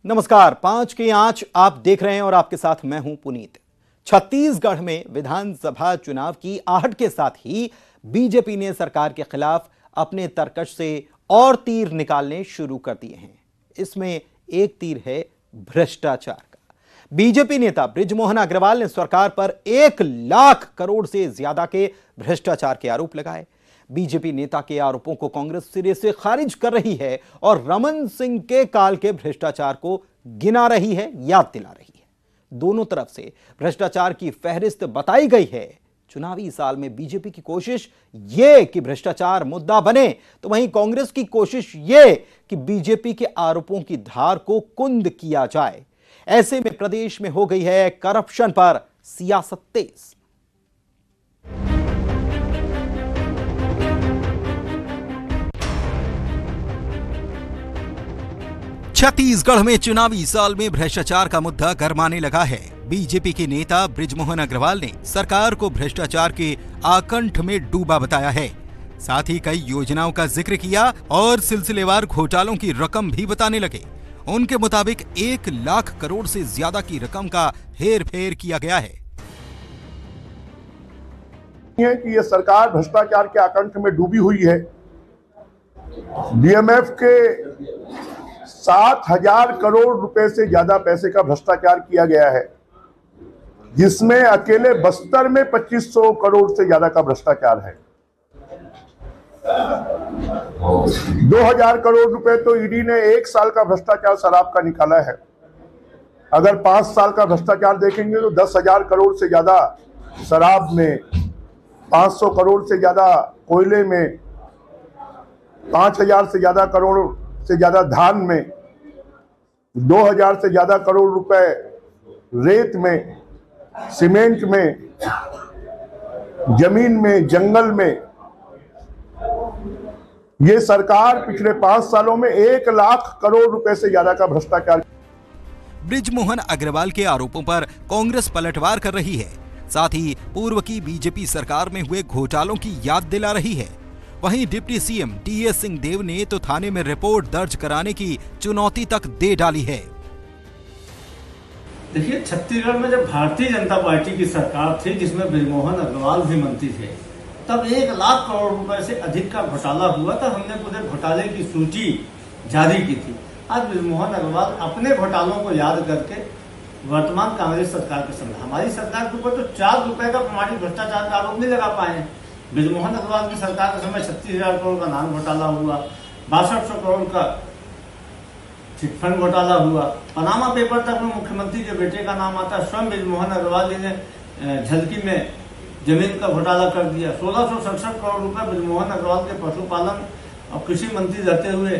नमस्कार, 5 की आंच आप देख रहे हैं और आपके साथ मैं हूं पुनीत। छत्तीसगढ़ में विधानसभा चुनाव की आहट के साथ ही बीजेपी ने सरकार के खिलाफ अपने तरकश से और तीर निकालने शुरू कर दिए हैं। इसमें एक तीर है भ्रष्टाचार का। बीजेपी नेता बृजमोहन अग्रवाल ने सरकार पर 1 लाख करोड़ से ज्यादा के भ्रष्टाचार के आरोप लगाए। बीजेपी नेता के आरोपों को कांग्रेस सिरे से खारिज कर रही है और रमन सिंह के काल के भ्रष्टाचार को गिना रही है, याद दिला रही है। दोनों तरफ से भ्रष्टाचार की फहरिस्त बताई गई है। चुनावी साल में बीजेपी की कोशिश यह कि भ्रष्टाचार मुद्दा बने, तो वहीं कांग्रेस की कोशिश यह कि बीजेपी के आरोपों की धार को कुंद किया जाए। ऐसे में प्रदेश में हो गई है करप्शन पर सियासत तेज। छत्तीसगढ़ में चुनावी साल में भ्रष्टाचार का मुद्दा गरमाने लगा है। बीजेपी के नेता बृजमोहन अग्रवाल ने सरकार को भ्रष्टाचार के आकंठ में डूबा बताया है। साथ ही कई योजनाओं का जिक्र किया और सिलसिलेवार घोटालों की रकम भी बताने लगे। उनके मुताबिक 1 लाख करोड़ से ज्यादा की रकम का हेर फेर किया गया है कि यह सरकार भ्रष्टाचार के आकंठ में डूबी हुई है। डीएमएफ के 7,000 करोड़ रुपए से ज्यादा पैसे का भ्रष्टाचार किया गया है, जिसमें अकेले बस्तर में 2500 करोड़ से ज्यादा का भ्रष्टाचार है। 2,000 करोड़ रुपए तो ईडी ने 1 साल का भ्रष्टाचार शराब का निकाला है। अगर 5 साल का भ्रष्टाचार देखेंगे तो 10,000 करोड़ से ज्यादा शराब में, 500 करोड़ से ज्यादा कोयले में, 5,000 से ज्यादा करोड़ से ज्यादा धान में, 2,000 से ज्यादा करोड़ रुपए रेत में, सीमेंट में, जमीन में, जंगल में। ये सरकार पिछले 5 सालों में 1 लाख करोड़ रुपए से ज्यादा का भ्रष्टाचार। बृजमोहन अग्रवाल के आरोपों पर कांग्रेस पलटवार कर रही है। साथ ही पूर्व की बीजेपी सरकार में हुए घोटालों की याद दिला रही है। वहीं डिप्टी सीएम टीएस सिंहदेव ने तो थाने में रिपोर्ट दर्ज कराने की चुनौती तक दे डाली है। देखिए, छत्तीसगढ़ में जब भारतीय जनता पार्टी की सरकार थी, जिसमें बृजमोहन अग्रवाल भी मंत्री थे, तब 1 लाख करोड़ रुपए से अधिक का घोटाला हुआ था। हमने पूरे घोटाले की सूची जारी की थी। आज बृजमोहन अग्रवाल अपने घोटालों को याद करके वर्तमान कांग्रेस सरकार के समय, हमारी सरकार के ऊपर तो 4 रुपए का प्रमाणित भ्रष्टाचार का आरोप नहीं लगा पाए। बृजमोहन अग्रवाल की सरकार के समय 36,000 करोड़ का नान घोटाला हुआ, 6200 करोड़ का चिटफंड घोटाला हुआ, पनामा पेपर तक में मुख्यमंत्री के बेटे का नाम आता। स्वयं बृजमोहन अग्रवाल जी ने झलकी में जमीन का घोटाला कर दिया। 1667 करोड़ रुपए बृजमोहन अग्रवाल के पशुपालन और कृषि मंत्री रहते हुए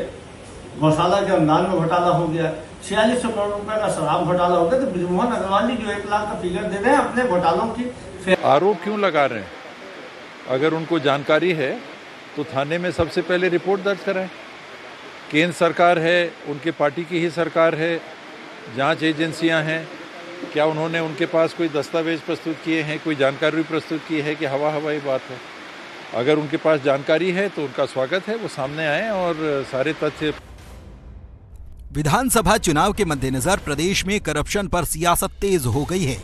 गौशाला के अनुदान में घोटाला हो गया। 4600 करोड़ रुपए का शराब घोटाला हो गया। तो बृजमोहन अग्रवाल जी जो 1 लाख का फिगर दे रहे हैं, अपने घोटालों की आरोप क्यों लगा रहे हैं? अगर उनको जानकारी है तो थाने में सबसे पहले रिपोर्ट दर्ज कराएं। केंद्र सरकार है, उनके पार्टी की ही सरकार है, जांच एजेंसियां हैं, क्या उन्होंने उनके पास कोई दस्तावेज प्रस्तुत किए हैं, कोई जानकारी प्रस्तुत की है कि हवाई बात है? अगर उनके पास जानकारी है तो उनका स्वागत है, वो सामने आए और सारे तथ्य। विधानसभा चुनाव के मद्देनजर प्रदेश में करप्शन पर सियासत तेज हो गई है।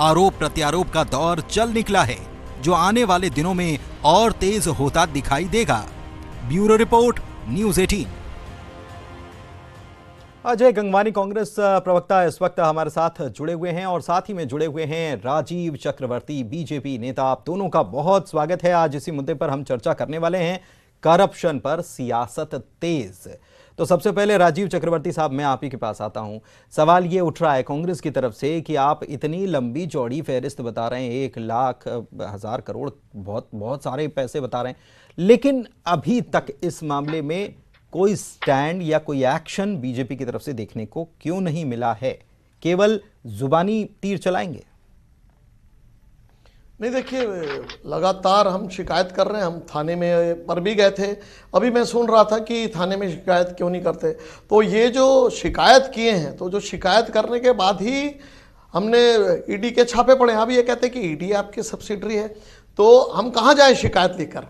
आरोप प्रत्यारोप का दौर चल निकला है, जो आने वाले दिनों में और तेज होता दिखाई देगा। Bureau report, news 18। Ajay Gangwani Congress प्रवक्ता इस वक्त हमारे साथ जुड़े हुए हैं और साथ ही में जुड़े हुए हैं राजीव चक्रवर्ती, बीजेपी नेता। आप दोनों का बहुत स्वागत है। आज इसी मुद्दे पर हम चर्चा करने वाले हैं, करप्शन पर सियासत तेज। तो सबसे पहले राजीव चक्रवर्ती साहब, मैं आप ही के पास आता हूं। सवाल ये उठ रहा है कांग्रेस की तरफ से कि आप इतनी लंबी चौड़ी फहरिस्त बता रहे हैं, 1 लाख 1,000 करोड़, बहुत सारे पैसे बता रहे हैं, लेकिन अभी तक इस मामले में कोई स्टैंड या कोई एक्शन बीजेपी की तरफ से देखने को क्यों नहीं मिला है? केवल जुबानी तीर चलाएंगे? नहीं, देखिए, लगातार हम शिकायत कर रहे हैं। हम थाने में पर भी गए थे। अभी मैं सुन रहा था कि थाने में शिकायत क्यों नहीं करते। तो ये जो शिकायत किए हैं, तो जो शिकायत करने के बाद ही हमने ईडी के छापे पड़े। अभी ये कहते हैं कि ईडी आपकी सब्सिडरी है, तो हम कहाँ जाए शिकायत लेकर?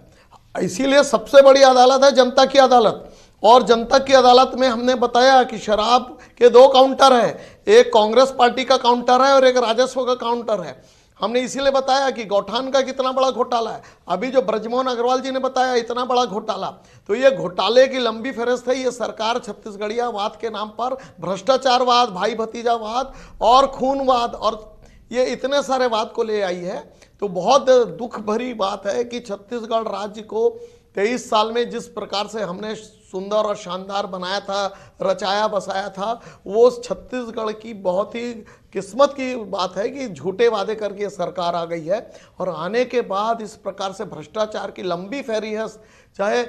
इसीलिए सबसे बड़ी अदालत है जनता की अदालत। और जनता की अदालत में हमने बताया कि शराब कि दो काउंटर है, एक कांग्रेस पार्टी का काउंटर है और एक राजस्व का काउंटर है। हमने इसीलिए बताया कि गौठान का कितना बड़ा घोटाला है, अभी जो ब्रजमोहन अग्रवाल जी ने बताया इतना बड़ा घोटाला, तो ये घोटाले की लंबी फहरिस्त है। ये सरकार छत्तीसगढ़ियावाद के नाम पर भ्रष्टाचारवाद, भाई भतीजावाद और खूनवाद और ये इतने सारे वाद को ले आई है। तो बहुत दुख भरी बात है कि छत्तीसगढ़ राज्य को 23 साल में जिस प्रकार से हमने सुंदर और शानदार बनाया था, रचाया बसाया था, वो छत्तीसगढ़ की बहुत ही किस्मत की बात है कि झूठे वादे करके सरकार आ गई है और आने के बाद इस प्रकार से भ्रष्टाचार की लंबी फहरिस्त, चाहे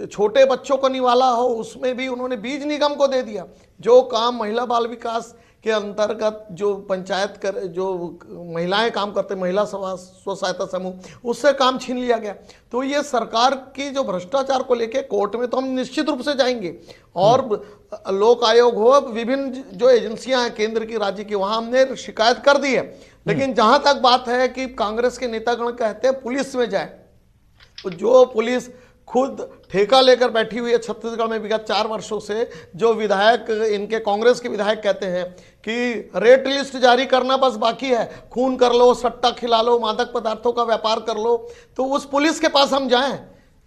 छोटे बच्चों को निवाला हो उसमें भी उन्होंने बीज निगम को दे दिया। जो काम महिला बाल विकास के अंतर्गत जो पंचायत कर जो महिलाएं काम करते, महिला स्व सहायता समूह, उससे काम छीन लिया गया। तो ये सरकार की जो भ्रष्टाचार को लेके कोर्ट में तो हम निश्चित रूप से जाएंगे और लोक आयोग हो, विभिन्न जो एजेंसियां हैं केंद्र की, राज्य की, वहां हमने शिकायत कर दी है। लेकिन जहां तक बात है कि कांग्रेस के नेतागण कहते हैं पुलिस में जाए, तो जो पुलिस खुद ठेका लेकर बैठी हुई है छत्तीसगढ़ में विगत 4 वर्षों से, जो विधायक इनके कांग्रेस के विधायक कहते हैं कि रेट लिस्ट जारी करना बस बाकी है, खून कर लो, सट्टा खिला लो, मादक पदार्थों का व्यापार कर लो, तो उस पुलिस के पास हम जाएं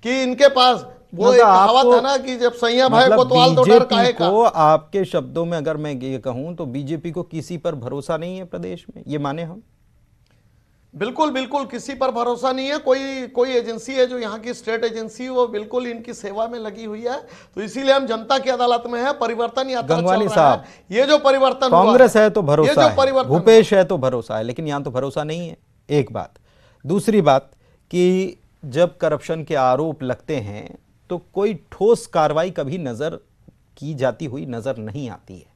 कि इनके पास वो एक कहावत है ना कि जब सैया भाई कोतवाल तो डर काहे का। आपके शब्दों में अगर मैं ये कहूं तो बीजेपी को किसी पर भरोसा नहीं है प्रदेश में, ये माने हम? बिल्कुल बिल्कुल किसी पर भरोसा नहीं है। कोई एजेंसी है जो यहाँ की स्टेट एजेंसी, वो बिल्कुल इनकी सेवा में लगी हुई है। तो इसीलिए हम जनता की अदालत में है, परिवर्तन यात्रा चल रहा है। ये जो परिवर्तन कांग्रेस है तो भरोसा है, भूपेश है तो भरोसा है, लेकिन यहाँ तो भरोसा नहीं है, एक बात। दूसरी बात कि जब करप्शन के आरोप लगते हैं तो कोई ठोस कार्रवाई कभी नजर की जाती हुई नजर नहीं आती है।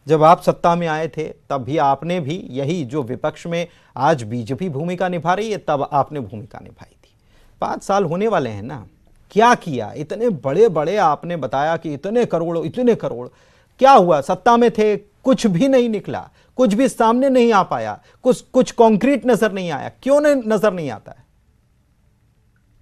जब आप सत्ता में आए थे तब भी आपने भी यही जो विपक्ष में आज बीजेपी भूमिका निभा रही है, तब आपने भूमिका निभाई थी। 5 साल होने वाले हैं ना, क्या किया? इतने बड़े बड़े आपने बताया कि इतने करोड़, क्या हुआ? सत्ता में थे, कुछ भी नहीं निकला, कुछ भी सामने नहीं आ पाया, कुछ कॉन्क्रीट नजर नहीं आया। क्यों नजर नहीं आता है?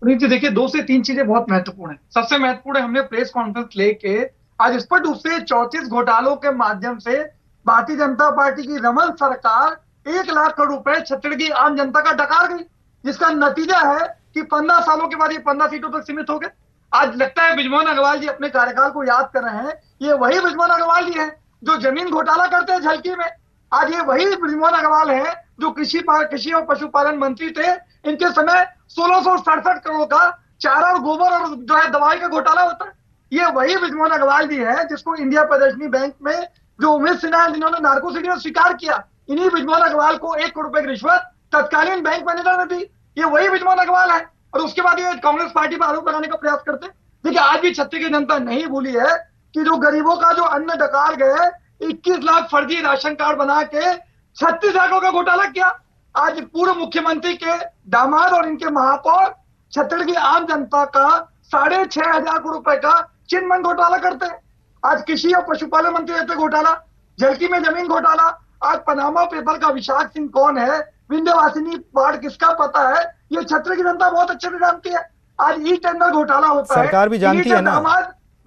देखिए 2 से 3 चीजें बहुत महत्वपूर्ण है। सबसे महत्वपूर्ण है, हमने प्रेस कॉन्फ्रेंस लेके आज स्पष्ट रूप से 34 घोटालों के माध्यम से भारतीय जनता पार्टी की रमन सरकार 1 लाख करोड़ रुपए छत्तीसगढ़ की आम जनता का डकार गई, जिसका नतीजा है कि 15 सालों के बाद ये 15 सीटों तक सीमित हो गए। आज लगता है ब्रजमोहन अग्रवाल जी अपने कार्यकाल को याद कर रहे हैं। ये वही ब्रजमोहन अग्रवाल जी हैं जो जमीन घोटाला करते हैं झलकी में। आज ये वही ब्रजमोहन अग्रवाल है जो कृषि और पशुपालन मंत्री थे। इनके समय 1667 करोड़ का चारा और गोबर और जो है दवाई का घोटाला होता है। ये वही ब्रजमोहन अग्रवाल जी है जिसको इंडिया प्रदर्शनी बैंक में जो उमेश सिन्हा जिन्होंने नार्को सिटी में स्वीकार किया, इन्हीं ब्रजमोहन अग्रवाल को 1 करोड़ रुपए की रिश्वत तत्कालीन बैंक मैनेजर ने दी। ये वही ब्रजमोहन अग्रवाल है और उसके बाद ये कांग्रेस पार्टी पर आरोप लगाने का प्रयास करते हैं। देखिए आज भी छत्तीसगढ़ की जनता नहीं भूली है कि जो गरीबों का जो अन्न डकार गए, 21 लाख फर्जी राशन कार्ड बना के 36 लाख का घोटाला किया। आज पूर्व मुख्यमंत्री के दामाद और इनके महापौर छत्तीसगढ़ की आम जनता का 6,500 करोड़ रुपए का चिन्ह घोटाला करते हैं। आज कृषि और पशुपालन मंत्री रहते घोटाला, झलकी में जमीन घोटाला। आज पनामा पेपर का विशाख सिंह कौन है, विंध्यवासिनी वार्ड किसका पता है, ये छत्तीसगढ़ की जनता बहुत अच्छे से जानती है। आज ई टेंडर घोटाला होता है, सरकार भी जानती है ना।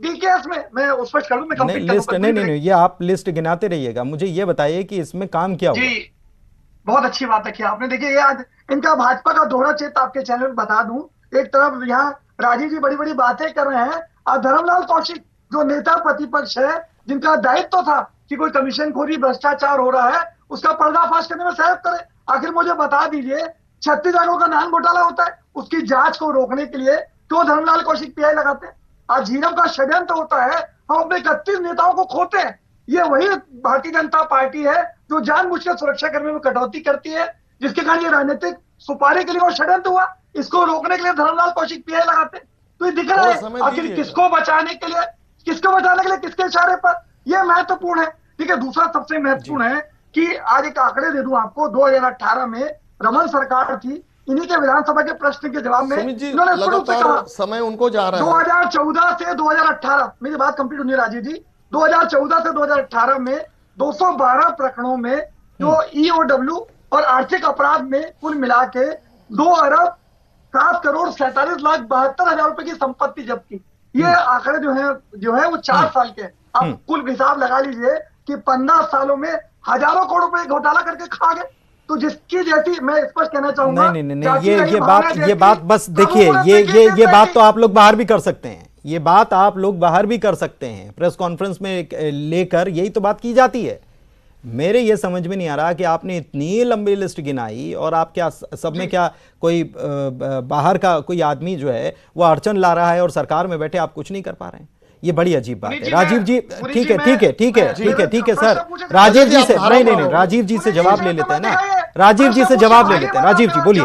डीकेएस में मैं स्पष्ट कर दूं, मैं कंप्लीट लिस्ट नहीं, ये आप लिस्ट गिनाते रहिएगा। मुझे ये बताइए कि इसमें काम क्या हुआ? जी बहुत अच्छी बात है कि आपने, देखिए ये आज इनका भाजपा का दोहरा चित्र आपके चैनल में बता दूं। एक तरफ यहाँ राजीव जी बड़ी बड़ी बातें कर रहे हैं और धर्मलाल कौशिक जो नेता प्रतिपक्ष है, जिनका दायित्व था कि कोई कमीशन खोरी भ्रष्टाचार हो रहा है उसका पर्दाफाश करने में सहयोग करे। आखिर मुझे बता दीजिए 36 लाखों का नान घोटाला होता है, उसकी जांच को रोकने के लिए क्यों धर्मलाल कौशिक पीआई लगाते हैं? आज झीरम का षड्यंत्र होता है, हम अपने 31 नेताओं को खोते हैं। ये वही भारतीय जनता पार्टी है जो जानबूझकर सुरक्षा कर्मियों में कटौती करती है, जिसके कारण ये राजनीतिक सुपारी के लिए वो षड्यंत्र हुआ। इसको रोकने के लिए धर्मलाल कौशिक पीआई लगाते हैं। तो ये दिख रहा है आखिर किसको बचाने के लिए किसके इशारे पर, यह महत्वपूर्ण है। ठीक है, दूसरा सबसे महत्वपूर्ण है कि आज एक आंकड़े दे दूं आपको। 2018 में रमन सरकार थी, इन्हीं के विधानसभा के प्रश्न के जवाब में इन्होंने लगातार समय उनको जा रहा है। 2014 से 2018, मेरी बात कंप्लीट होनी है राजीव जी, 2014 से 2018 में 212 प्रकरणों में जो ईओडब्ल्यू और आर्थिक अपराध में कुल मिला के 2,07,47,72,000 रुपए की संपत्ति जब्त की। ये आंकड़े जो है वो 4 साल के। आप कुल हिसाब लगा लीजिए कि 15 सालों में हजारों करोड़ रुपए घोटाला करके खा गए। तो जिसकी जैसी, मैं स्पष्ट कहना चाहूंगा, नहीं, ये बात बस देखिए, ये बात तो आप लोग बाहर भी कर सकते हैं, ये बात आप लोग बाहर भी कर सकते हैं, प्रेस कॉन्फ्रेंस में लेकर यही तो बात की जाती है। मेरे ये समझ में नहीं आ रहा कि आपने इतनी लंबी लिस्ट गिनाई और आप क्या सब में क्या कोई बाहर का कोई आदमी जो है वो अड़चन ला रहा है और सरकार में बैठे आप कुछ नहीं कर पा रहे हैं। ये बड़ी अजीब बात है। राजीव जी, ठीक है सर, राजीव जी से नहीं, राजीव जी से जवाब ले लेते हैं ना, राजीव जी से जवाब ले लेते हैं। राजीव जी बोलिए।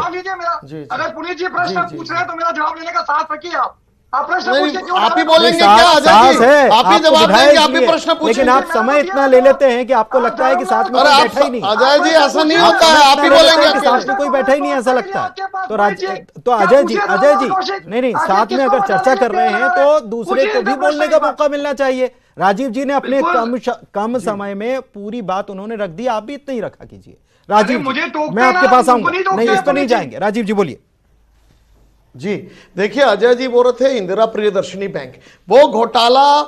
अगर पुनीत जी प्रश्न पूछ रहे हैं तो मेरा जवाब लेने का साथ रखिए। आप प्रश्न आप ही बोलेंगे क्या? आजाद जी, आप ही जवाब देंगे, आप ही प्रश्न पूछेंगे। लेकिन आप समय इतना ले लेते हैं कि आपको लगता है कि साथ में कोई बैठा ही नहीं। अजय जी, ऐसा नहीं होता है, आप ही बोलेंगे, साथ में कोई बैठा ही नहीं, ऐसा लगता है। तो अजय जी नहीं, साथ में अगर चर्चा कर रहे हैं तो दूसरे को भी बोलने का मौका मिलना चाहिए। राजीव जी ने अपने कम समय में पूरी बात उन्होंने रख दी, आप भी इतना ही रखा कीजिए। राजीव, मैं आपके पास आऊंगा। नहीं, इस पर नहीं जाएंगे। राजीव जी बोलिए। जी देखिए, अजय जी बोल रहे थे इंदिरा प्रियदर्शनी बैंक, वो घोटाला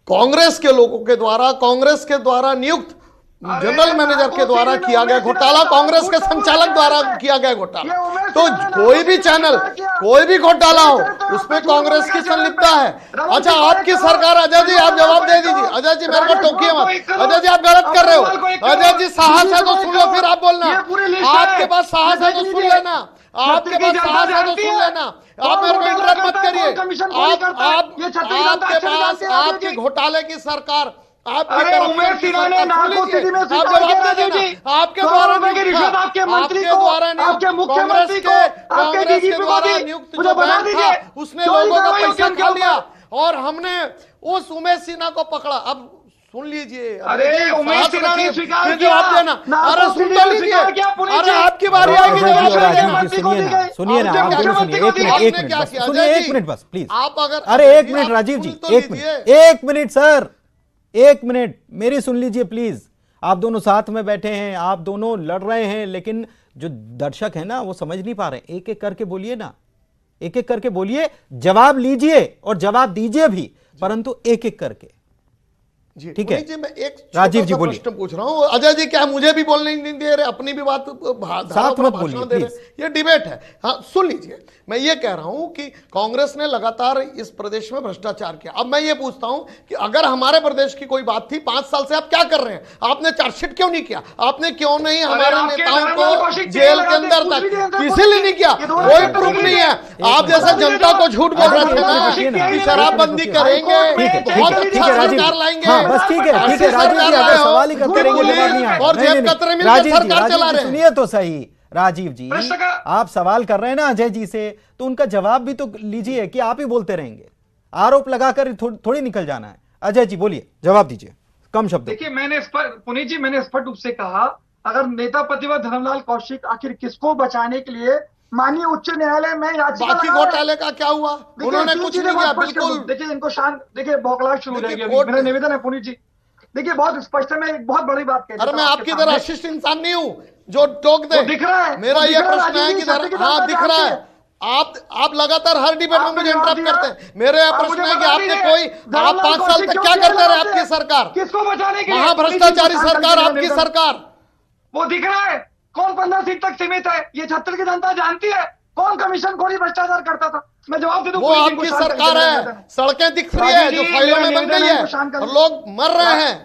कांग्रेस के लोगों के द्वारा, कांग्रेस के द्वारा नियुक्त जनरल मैनेजर के द्वारा किया गया घोटाला, कांग्रेस के संचालक द्वारा किया गया घोटाला। तो कोई भी चैनल, कोई भी घोटाला हो, उसमें कांग्रेस की संलिप्तता है। अच्छा, आपकी सरकार, अजय जी आप जवाब दे दीजिए। अजय जी मेरे को टोकिए मत, अजय जी आप गलत कर रहे हो। अजय जी साहस है तो सुन लो, फिर आप बोलना। आपके पास साहस है तो सुन लेना, आपके पास साहस है तो सुन लेना, आप मेरे को इंटरप्ट मत करिए। आपके पास आपके घोटाले की सरकार, आपके उमेश सिन्हा ने नागो सिटी में आपके द्वारा आपके मंत्री को, आपके मुख्यमंत्री को, आपके डीजीपी को नियुक्त जो बैंक था उसने लोगों का पैसा खा लिया और हमने उस उमेश सिन्हा को पकड़ा। अब सुन लीजिए। अरे उमेश सिन्हा ने स्वीकार किया, जवाब देना। अरे सुन तो लीजिए, अरे आपकी बारी आएगी। सुनिए ना, एक मिनट बस प्लीज। आप अगर, अरे एक मिनट राजीव जी, एक मिनट सर, एक मिनट मेरी सुन लीजिए प्लीज। आप दोनों साथ में बैठे हैं, आप दोनों लड़ रहे हैं, लेकिन जो दर्शक है ना वो समझ नहीं पा रहे। एक एक करके बोलिए ना, एक एक करके बोलिए, जवाब लीजिए और जवाब दीजिए भी, परंतु एक एक करके। ठीक है जी, मैं एक राजीव जी बोलिए। प्रश्न पूछ रहा हूं। अजय जी क्या मुझे भी बोलने नहीं दे रहे, अपनी भी बात साथ मत बोलिए, ये डिबेट है। हाँ सुन लीजिए, मैं ये कह रहा हूं कि कांग्रेस ने लगातार इस प्रदेश में भ्रष्टाचार किया। अब मैं ये पूछता हूं कि अगर हमारे प्रदेश की कोई बात थी, 5 साल से आप क्या कर रहे हैं? आपने चार्जशीट क्यों नहीं किया? आपने क्यों नहीं हमारे नेताओं को जेल के अंदर तक इसीलिए नहीं किया? कोई प्रूफ नहीं है। आप जैसे जनता को झूठ बोल रहे थे, शराबबंदी करेंगे, लाएंगे। बस ठीक है राजीव जी, अगर सवाल ही करते रहेंगे जवाब नहीं आएगा। और जेब कतरे में सरकार चला रहे हैं। सुनिए तो सही राजीव जी, आप सवाल कर रहे हैं ना अजय जी से, तो उनका जवाब भी तो लीजिए कि आप ही बोलते रहेंगे। आरोप लगाकर थोड़ी निकल जाना है। अजय जी बोलिए, जवाब दीजिए कम शब्द। देखिए, पुनीत जी मैंने स्पष्ट रूप से कहा, अगर नेता प्रतिपक्ष धर्मलाल कौशिक आखिर किसको बचाने के लिए माननीय उच्च न्यायालय में याचिका, बाकी घोटाले का क्या हुआ? उन्होंने कुछ नहीं किया। बिल्कुल देखिए, इनको शांत, देखिए बौखलाहट शुरू हो जाएगी। मेरा निवेदन है पुनीत जी, देखिए बहुत स्पष्ट है, मैं एक बहुत बड़ी बात कह रहा हूं। अरे मैं आपकी तरह शिष्ट इंसान नहीं हूं जो टोक दे। दिख रहा है, मेरा ये प्रश्न है कि हाँ दिख रहा है। आप लगातार हर डिबेट में मुझे इंटरप्ट करते हैं। मेरा प्रश्न है कि आपने कोई, आप 5 साल तक क्या करते रहे? आपकी सरकार, किसको बचाने के लिए? महाभ्रष्टाचारी सरकार, आपकी सरकार। वो दिख रहा है, कौन 15 सीट तक सीमित है, ये छत्तीसगढ़ की जनता जानती है। कौन कमीशन खोरी भ्रष्टाचार करता था? मैं जवाब दे दूं, वो आपकी सरकार है। सड़कें दिख रही है जो फाइलों में बन गई है और लोग मर रहे हैं।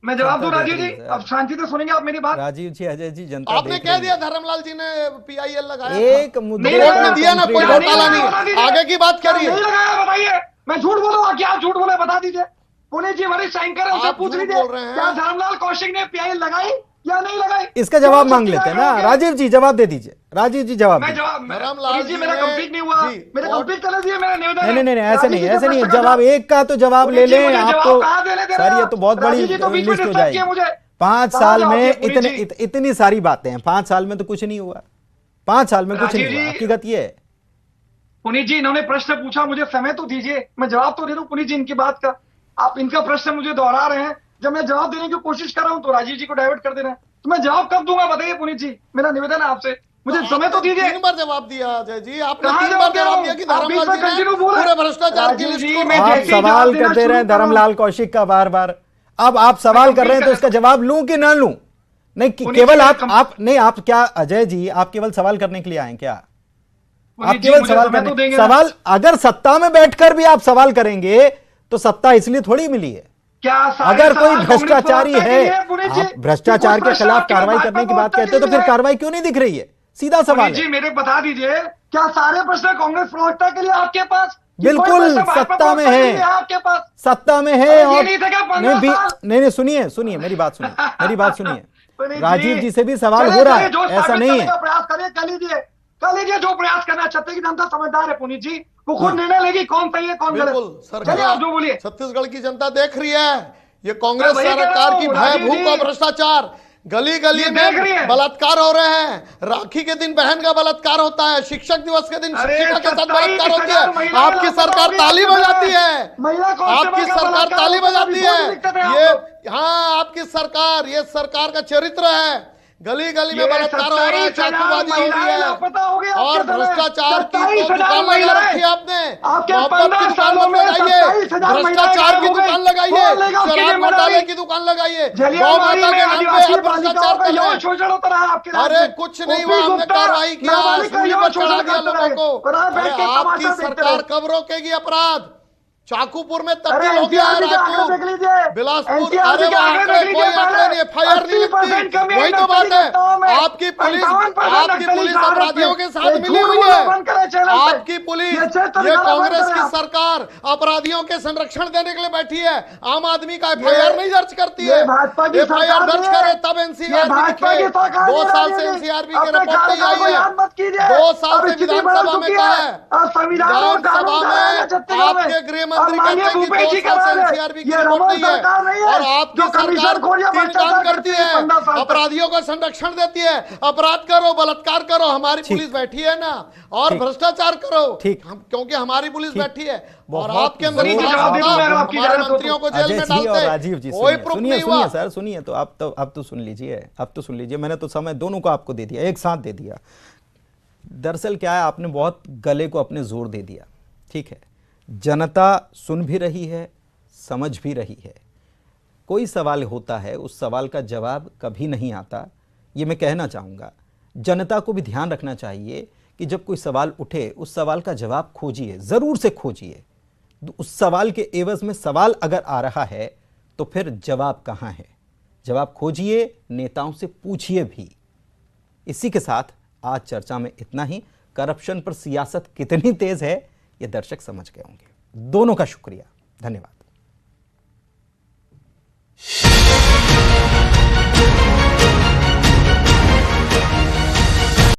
मैं जवाब दूं राजीव जी? अब शांति से सुनेंगे आप मेरी बात। राजीव जी, अजय जी, जनता आपने कह दिया धर्मलाल जी ने PIL लगाया, एक मुद्दे में दिया ना, कोई घोटाला नहीं। आगे की बात करिए। नहीं लगाया, बताइए। मैं झूठ बोलूंगा क्या? आप झूठ बोले, बता दीजिए। पुनीत जी वरिष्ठ एंकर है, उनसे पूछ लीजिए क्या धर्मलाल कौशिक ने PIL लगाई या नहीं लगाई? इसका जवाब मांग लेते हैं ना। राजीव जी जवाब दे दीजिए। राजीव जी जवाब मेरा कंप्लीट नहीं हुआ, मेरा कंप्लीट कर लीजिए, मेरा निवेदन। नहीं, ऐसे नहीं। जवाब एक का तो जवाब ले लें आपको। सर ये तो बहुत बड़ी लिस्ट हो जाएगी। 5 साल में इतनी सारी बातें हैं। 5 साल में तो कुछ नहीं हुआ। 5 साल में कुछ नहीं हुआ, हकीकत ये है। पुनीत जी, इन्होंने प्रश्न पूछा, मुझे समय तो दीजिए, मैं जवाब तो दे दूं पुनीत जी इनकी बात का। आप इनका प्रश्न मुझे दोहरा रहे हैं, जब मैं जवाब देने की कोशिश कर रहा हूं तो राजीव जी को डाइवर्ट कर दे रहे हैं। तो मैं जवाब कब दूंगा बताइए पुनीत जी? मेरा निवेदन है आपसे। मुझे समय तो दीजिए। 3 बार जवाब दिया अजय जी, आपने कहाँ 3 बार जवाब दे रहा जवाब हूं? दिया कि आप बीच में धर्मलाल जी continue ने बोल रहे हैं। पूरे भ्रष्टाचार की राजीव लिस्ट जी, को मैं आप जैसे ही सवाल जवाब देना करते रहे शुरू करा- धर्मलाल कौशिक का बार बार। अब आप सवाल कर रहे हैं तो इसका जवाब लूं कि ना लूं? नहीं केवल आप नहीं, आप क्या अजय जी आप केवल सवाल करने के लिए आए क्या? आप पुनीत जी, केवल मुझे सवाल समय तो करने देंगे ना। सवाल अगर सत्ता में बैठकर भी आप सवाल करेंगे तो सत्ता इसलिए थोड़ी मिली है। क्या सारे अगर कोई सवाल भ्रष्टाचारी कांग्रेस है, प्रवक्ता के लिए पुनीत जी? आप भ्रष्टाचार कि के कुछ खिलाफ प्रश्न कार्रवाई आपके करने की भाजपा बात कहते हैं तो प्रवक्ता फिर के लिए कार्रवाई क्यों नहीं दिख रही है? सीधा सवाल पुनीत जी है। मेरे बता दीजिए, क्या सारे प्रश्न कांग्रेस प्रवक्ता के लिए आपके पास? कि कोई बिल्कुल प्रश्न भाजपा सत्ता में प्रवक्ता के है, लिए आपके पास? सत्ता में है। अरे ये और नहीं था क्या 15 नहीं साल? नहीं सुनिए मेरी बात सुनिए, मेरी बात सुनिए। पुनीत राजीव जी से भी सवाल चलिए, हो रहा चलिए, है, जो ऐसा साबित नहीं करने है। का प्रयास करिए, कर लीजिए जो प्रयास करना चाहते हैं कि जनता समझदार है पुनीत जी, वो खुद निर्णय लेगी कौन सही है कौन बिल्कुल गलत। चलिए आप जो बोलिए। छत्तीसगढ़ की जनता देख रही है, ये कांग्रेस मैं वही कह रहा सरकार की हूं, भय राजीव भूख जी। और भ्रष्टाचार, गली गली ये देख रही में है। बलात्कार हो रहे हैं। राखी के दिन बहन का बलात्कार होता है, शिक्षक दिवस के दिन अरे शिक्षिका के साथ 27,000 बलात्कार होती है। महिलाएं आपकी लापता सरकार होगी ताली आपके बजाती समय। है, महिला कांस्टेबल आपकी का सरकार बलात्कार ताली होता है, बजाती रिपोर्ट लिखते थे है। आप ये लोग। हाँ आपकी सरकार, ये सरकार का चरित्र है। गली गली में ये बलात्कार हो रहा है, 27,000 चाकूबाजी हो रही महिलाएं है लापता हो गई और आपके समय। भ्रष्टाचार की तो 27,000 दुकान लगा महिलाएं। रखी है आपने। आपके मोहब्बत 15 की दुकान सालों मत में लगाइए, 27,000 भ्रष्टाचार की महिलाएं दुकान लगाइए, कौन लेगा उसकी शराब जिम्मेदारी? घोटाले की दुकान लगाइए, गौ जलियांवाला माता में के नाम पे आदिवासी आप भ्रष्टाचार बालिकाओं का कर रहे यौन हैं। शोषण होता रहा आपके राज्य अरे में। कुछ नहीं ओपी हुआ, हमने गुप्ता कार्रवाई किया, नाबालिग का सूली यौन पर चढ़ा शोषण दिया करते लोगों रहे। को। और आप अरे बैठ के आपकी तमाशा देखते सरकार रहे। कब रोकेगी अपराध? चाकूपुर में अरे तब्दील हो गया है एनसीआरबी के आंकड़े रायपुर, देख लीजिए, बिलासपुर। एनसीआरबी अरे के वो आंकड़े आंकड़े देख लीजिए, कोई आंकड़े नहीं, एफआईआर नहीं 80% लगती। कमी है वही तो बात नक्सली घटनाओं में। है, आपकी पुलिस 58% नक्सली शहादत अपराधियों पे। के साथ ये मिली झूठ हुई बोलना है। बंद करें चैनल पे। आपकी पुलिस, ये चरित्र ये दिखाना बंद कांग्रेस करें की आप। सरकार अपराधियों के संरक्षण देने के लिए बैठी है। आम आदमी का एफआईआर नहीं दर्ज करती है। ये भाजपा की एफआईआर सरकार दर्ज नहीं है। करे तब ये एनसीआरबी भाजपा की दिखे। सरकार 2 नहीं साल है, से राजीव जी। एनसीआरबी की अपने रिपोर्ट नहीं कार्यकाल को आई याद मत है। कीजिए। 2 साल अब से स्थिति बदल विधानसभा में चुकी कहा है। है, और संविधान और कानून का राज है छत्तीसगढ़ में। आपके गृह और मंत्री माननीय कहते हैं कि भूपेश 2 जी के साल से बाद एनसीआरबी की ये रिपोर्ट रमन नहीं है। सरकार नहीं है और आपकी जो कमीशन सरकार खोर या 3 काम भ्रष्टाचार करती करती है है, 15 साल तक। अपराधियों को संरक्षण देती है। अपराध करो, बलात्कार करो, हमारी ठीक। पुलिस बैठी है ना, और ठीक। भ्रष्टाचार करो, ठीक। क्योंकि हमारी पुलिस ठीक। बैठी है। और बहुत आपके अंदर जोर इतना जवाब दे दूं मैं अगर सत्ता, आपकी हमारे इजाजत हो तो। मंत्रियों को जेल अजय में जी और डालते राजीव जी कोई सुनिए प्रूफ सुनिए नहीं सुनिए हुआ। सर सुनिए, तो अब तो सुन लीजिए, अब तो सुन लीजिए। मैंने तो समय दोनों को आपको दे दिया, एक साथ दे दिया। दरअसल क्या है, आपने बहुत गले को अपने जोर दे दिया। ठीक है, जनता सुन भी रही है, समझ भी रही है। कोई सवाल होता है, उस सवाल का जवाब कभी नहीं आता, ये मैं कहना चाहूँगा। जनता को भी ध्यान रखना चाहिए कि जब कोई सवाल उठे उस सवाल का जवाब खोजिए, ज़रूर से खोजिए। उस सवाल के एवज में सवाल अगर आ रहा है तो फिर जवाब कहाँ है? जवाब खोजिए, नेताओं से पूछिए भी। इसी के साथ आज चर्चा में इतना ही। करप्शन पर सियासत कितनी तेज है ये दर्शक समझ गए होंगे। दोनों का शुक्रिया, धन्यवाद।